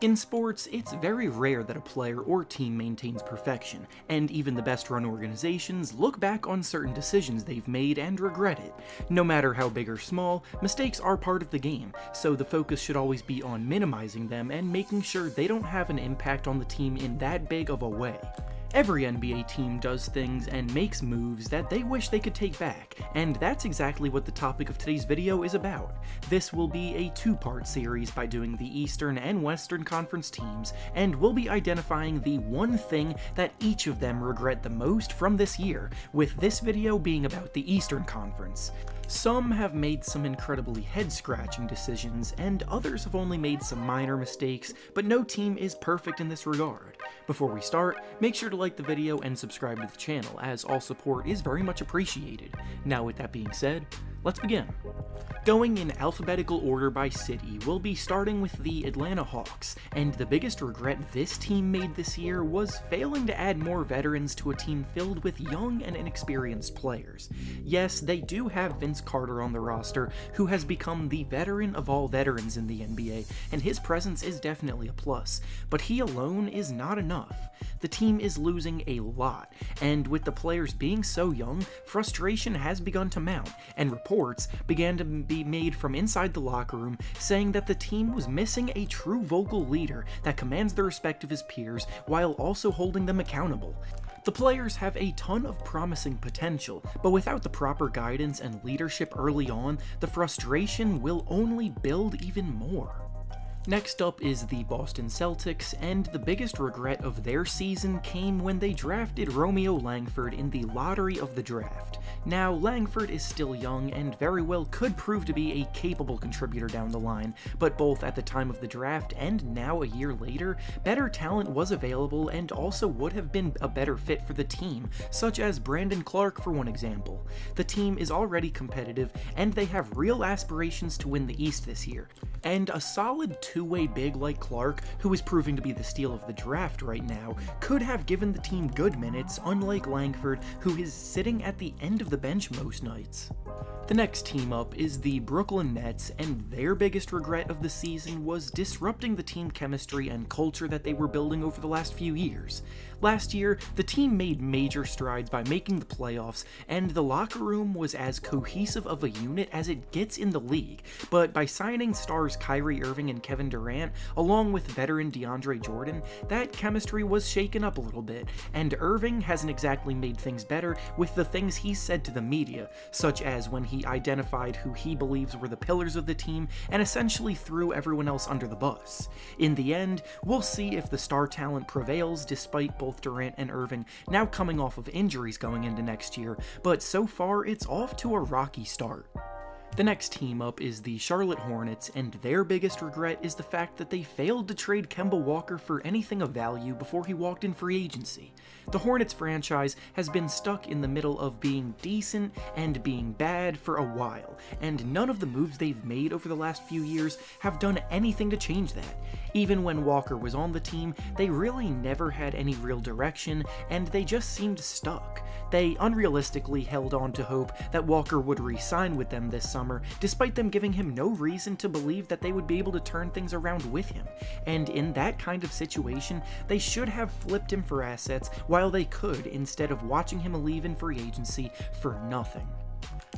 In sports, it's very rare that a player or team maintains perfection, and even the best-run organizations look back on certain decisions they've made and regret it. No matter how big or small, mistakes are part of the game, so the focus should always be on minimizing them and making sure they don't have an impact on the team in that big of a way. Every NBA team does things and makes moves that they wish they could take back, and that's exactly what the topic of today's video is about. This will be a two-part series by doing the Eastern and Western Conference teams, and we'll be identifying the one thing that each of them regret the most from this year, with this video being about the Eastern Conference. Some have made some incredibly head-scratching decisions, and others have only made some minor mistakes, but no team is perfect in this regard. Before we start, make sure to like the video and subscribe to the channel, as all support is very much appreciated. Now with that being said, let's begin. Going in alphabetical order by city, we'll be starting with the Atlanta Hawks, and the biggest regret this team made this year was failing to add more veterans to a team filled with young and inexperienced players. Yes, they do have Vince Carter on the roster, who has become the veteran of all veterans in the NBA, and his presence is definitely a plus, but he alone is not enough. The team is losing a lot, and with the players being so young, frustration has begun to mount, and reports began to be made from inside the locker room saying that the team was missing a true vocal leader that commands the respect of his peers while also holding them accountable. The players have a ton of promising potential, but without the proper guidance and leadership early on, the frustration will only build even more. Next up is the Boston Celtics, and the biggest regret of their season came when they drafted Romeo Langford in the lottery of the draft. Now, Langford is still young and very well could prove to be a capable contributor down the line, but both at the time of the draft and now a year later, better talent was available and also would have been a better fit for the team, such as Brandon Clark for one example. The team is already competitive, and they have real aspirations to win the East this year, and a solid two-way big like Clark, who is proving to be the steal of the draft right now, could have given the team good minutes, unlike Langford, who is sitting at the end of the bench most nights. The next team up is the Brooklyn Nets, and their biggest regret of the season was disrupting the team chemistry and culture that they were building over the last few years. Last year, the team made major strides by making the playoffs, and the locker room was as cohesive of a unit as it gets in the league, but by signing stars Kyrie Irving and Kevin Durant, along with veteran DeAndre Jordan, that chemistry was shaken up a little bit, and Irving hasn't exactly made things better with the things he said to the media, such as when he identified who he believes were the pillars of the team and essentially threw everyone else under the bus. In the end, we'll see if the star talent prevails despite both Durant and Irving now coming off of injuries going into next year, but so far it's off to a rocky start. The next team up is the Charlotte Hornets, and their biggest regret is the fact that they failed to trade Kemba Walker for anything of value before he walked in free agency. The Hornets franchise has been stuck in the middle of being decent and being bad for a while, and none of the moves they've made over the last few years have done anything to change that. Even when Walker was on the team, they really never had any real direction, and they just seemed stuck. They unrealistically held on to hope that Walker would re-sign with them this summer, despite them giving him no reason to believe that they would be able to turn things around with him. And in that kind of situation, they should have flipped him for assets while they could, instead of watching him leave in free agency for nothing.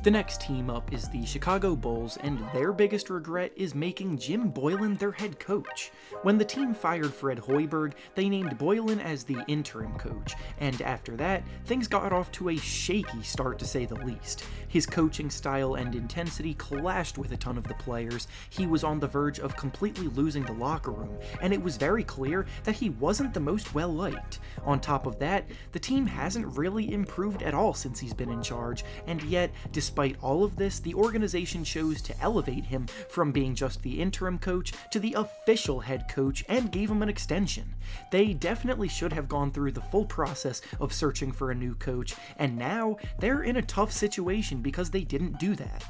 The next team up is the Chicago Bulls, and their biggest regret is making Jim Boylen their head coach. When the team fired Fred Hoiberg, they named Boylen as the interim coach, and after that, things got off to a shaky start to say the least. His coaching style and intensity clashed with a ton of the players, he was on the verge of completely losing the locker room, and it was very clear that he wasn't the most well-liked. On top of that, the team hasn't really improved at all since he's been in charge, and yet, despite all of this, the organization chose to elevate him from being just the interim coach to the official head coach and gave him an extension. They definitely should have gone through the full process of searching for a new coach, and now they're in a tough situation because they didn't do that.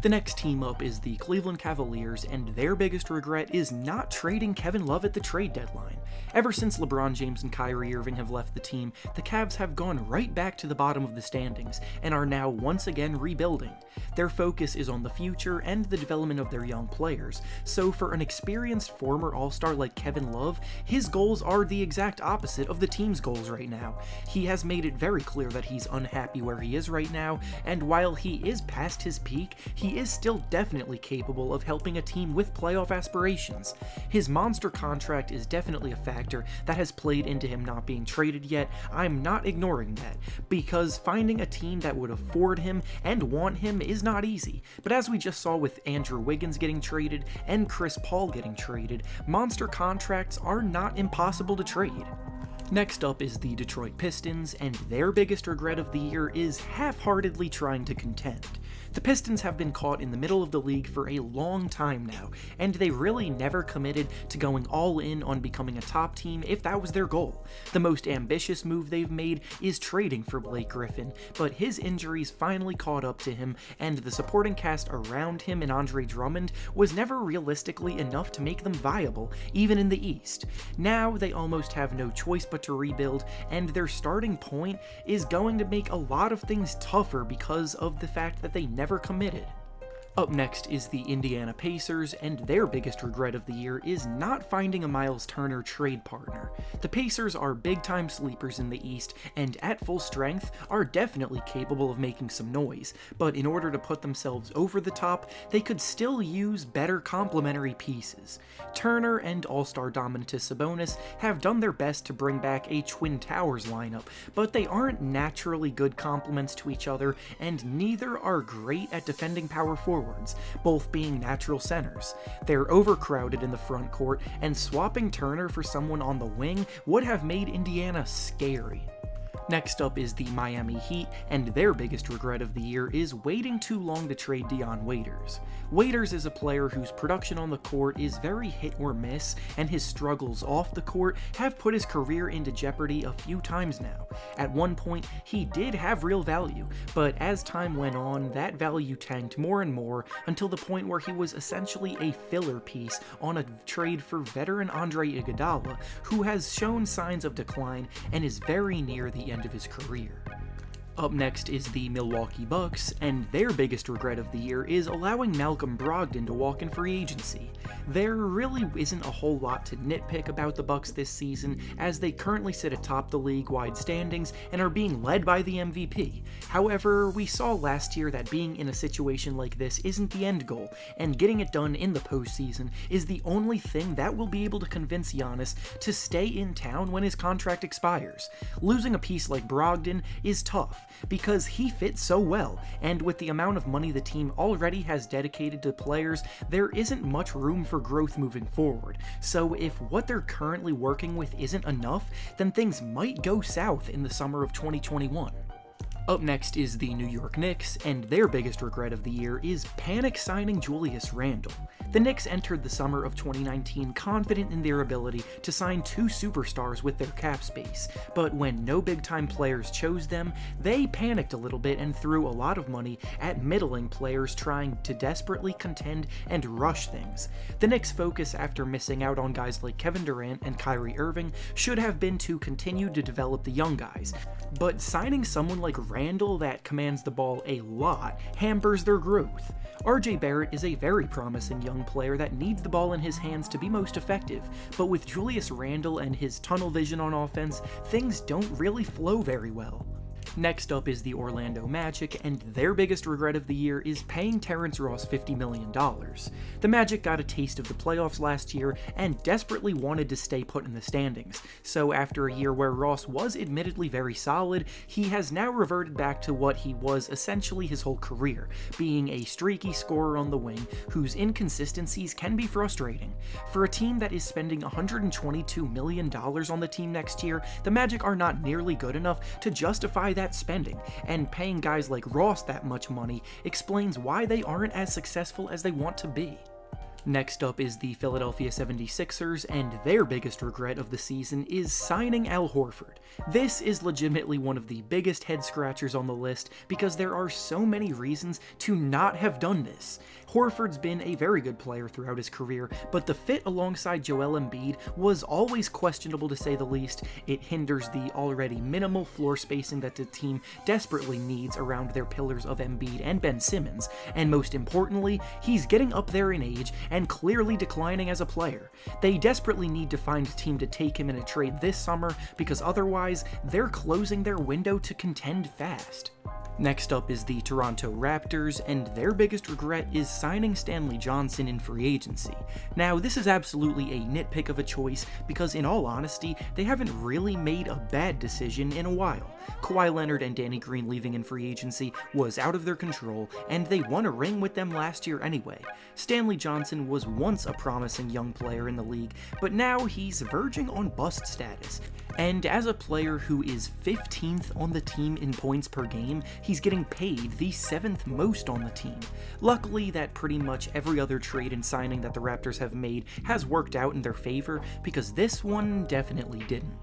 The next team up is the Cleveland Cavaliers, and their biggest regret is not trading Kevin Love at the trade deadline. Ever since LeBron James and Kyrie Irving have left the team, the Cavs have gone right back to the bottom of the standings, and are now once again rebuilding. Their focus is on the future and the development of their young players, so for an experienced former All-Star like Kevin Love, his goals are the exact opposite of the team's goals right now. He has made it very clear that he's unhappy where he is right now, and while he is past his peak, he is still definitely capable of helping a team with playoff aspirations. His monster contract is definitely a factor that has played into him not being traded yet. I'm not ignoring that, because finding a team that would afford him and want him is not easy, but as we just saw with Andrew Wiggins getting traded and Chris Paul getting traded, monster contracts are not impossible to trade. Next up is the Detroit Pistons, and their biggest regret of the year is half-heartedly trying to contend. The Pistons have been caught in the middle of the league for a long time now, and they really never committed to going all in on becoming a top team if that was their goal. The most ambitious move they've made is trading for Blake Griffin, but his injuries finally caught up to him, and the supporting cast around him and Andre Drummond was never realistically enough to make them viable, even in the East. Now they almost have no choice but to rebuild, and their starting point is going to make a lot of things tougher because of the fact that they never committed. Up next is the Indiana Pacers, and their biggest regret of the year is not finding a Myles Turner trade partner. The Pacers are big-time sleepers in the East, and at full strength are definitely capable of making some noise, but in order to put themselves over the top, they could still use better complementary pieces. Turner and All-Star Domantas Sabonis have done their best to bring back a Twin Towers lineup, but they aren't naturally good complements to each other, and neither are great at defending power forward, both being natural centers. They're overcrowded in the front court, and swapping Turner for someone on the wing would have made Indiana scary. Next up is the Miami Heat, and their biggest regret of the year is waiting too long to trade Dion Waiters. Waiters is a player whose production on the court is very hit or miss, and his struggles off the court have put his career into jeopardy a few times now. At one point, he did have real value, but as time went on, that value tanked more and more until the point where he was essentially a filler piece on a trade for veteran Andre Iguodala, who has shown signs of decline and is very near the end of his career. Up next is the Milwaukee Bucks, and their biggest regret of the year is allowing Malcolm Brogdon to walk in free agency. There really isn't a whole lot to nitpick about the Bucks this season, as they currently sit atop the league-wide standings and are being led by the MVP. However, we saw last year that being in a situation like this isn't the end goal, and getting it done in the postseason is the only thing that will be able to convince Giannis to stay in town when his contract expires. Losing a piece like Brogdon is tough, because he fits so well, and with the amount of money the team already has dedicated to players, there isn't much room for growth moving forward. So if what they're currently working with isn't enough, then things might go south in the summer of 2021. Up next is the New York Knicks, and their biggest regret of the year is panic signing Julius Randle. The Knicks entered the summer of 2019 confident in their ability to sign two superstars with their cap space, but when no big-time players chose them, they panicked a little bit and threw a lot of money at middling players trying to desperately contend and rush things. The Knicks' focus after missing out on guys like Kevin Durant and Kyrie Irving should have been to continue to develop the young guys, but signing someone like Randle that commands the ball a lot hampers their growth. RJ Barrett is a very promising young player that needs the ball in his hands to be most effective, but with Julius Randle and his tunnel vision on offense, things don't really flow very well. Next up is the Orlando Magic, and their biggest regret of the year is paying Terrence Ross $50 million. The Magic got a taste of the playoffs last year and desperately wanted to stay put in the standings, so after a year where Ross was admittedly very solid, he has now reverted back to what he was essentially his whole career, being a streaky scorer on the wing whose inconsistencies can be frustrating. For a team that is spending $122 million on the team next year, the Magic are not nearly good enough to justify that spending, and paying guys like Ross that much money explains why they aren't as successful as they want to be. Next up is the Philadelphia 76ers, and their biggest regret of the season is signing Al Horford. This is legitimately one of the biggest head-scratchers on the list because there are so many reasons to not have done this. Horford's been a very good player throughout his career, but the fit alongside Joel Embiid was always questionable to say the least. It hinders the already minimal floor spacing that the team desperately needs around their pillars of Embiid and Ben Simmons, and most importantly, he's getting up there in age and clearly declining as a player. They desperately need to find a team to take him in a trade this summer because otherwise, they're closing their window to contend fast. Next up is the Toronto Raptors, and their biggest regret is signing Stanley Johnson in free agency. Now, this is absolutely a nitpick of a choice because in all honesty, they haven't really made a bad decision in a while. Kawhi Leonard and Danny Green leaving in free agency was out of their control, and they won a ring with them last year anyway. Stanley Johnson was once a promising young player in the league, but now he's verging on bust status. And as a player who is 15th on the team in points per game, he's getting paid the 7th most on the team. Luckily, that pretty much every other trade and signing that the Raptors have made has worked out in their favor, because this one definitely didn't.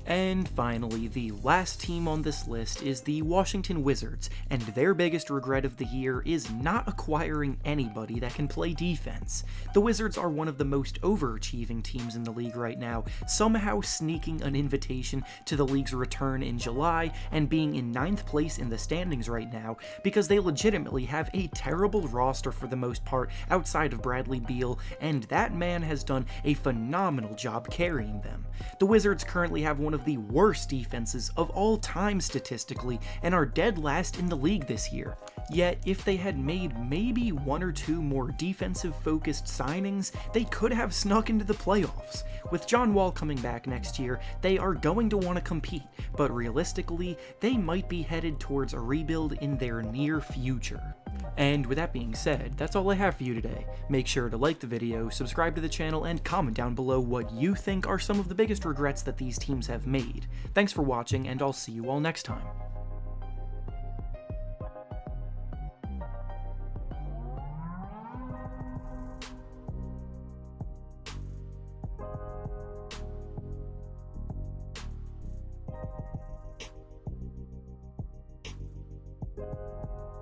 And finally, the last team on this list is the Washington Wizards, and their biggest regret of the year is not acquiring anybody that can play defense. The Wizards are one of the most overachieving teams in the league right now, somehow sneaking an invitation to the league's return in July and being in 9th place in the standings right now because they legitimately have a terrible roster for the most part outside of Bradley Beal, and that man has done a phenomenal job carrying them. The Wizards currently have one of the worst defenses of all time statistically and are dead last in the league this year. Yet, if they had made maybe one or two more defensive-focused signings, they could have snuck into the playoffs. With John Wall coming back next year, they are going to want to compete, but realistically, they might be headed towards a rebuild in their near future. And with that being said, that's all I have for you today. Make sure to like the video, subscribe to the channel, and comment down below what you think are some of the biggest regrets that these teams have made. Thanks for watching, and I'll see you all next time.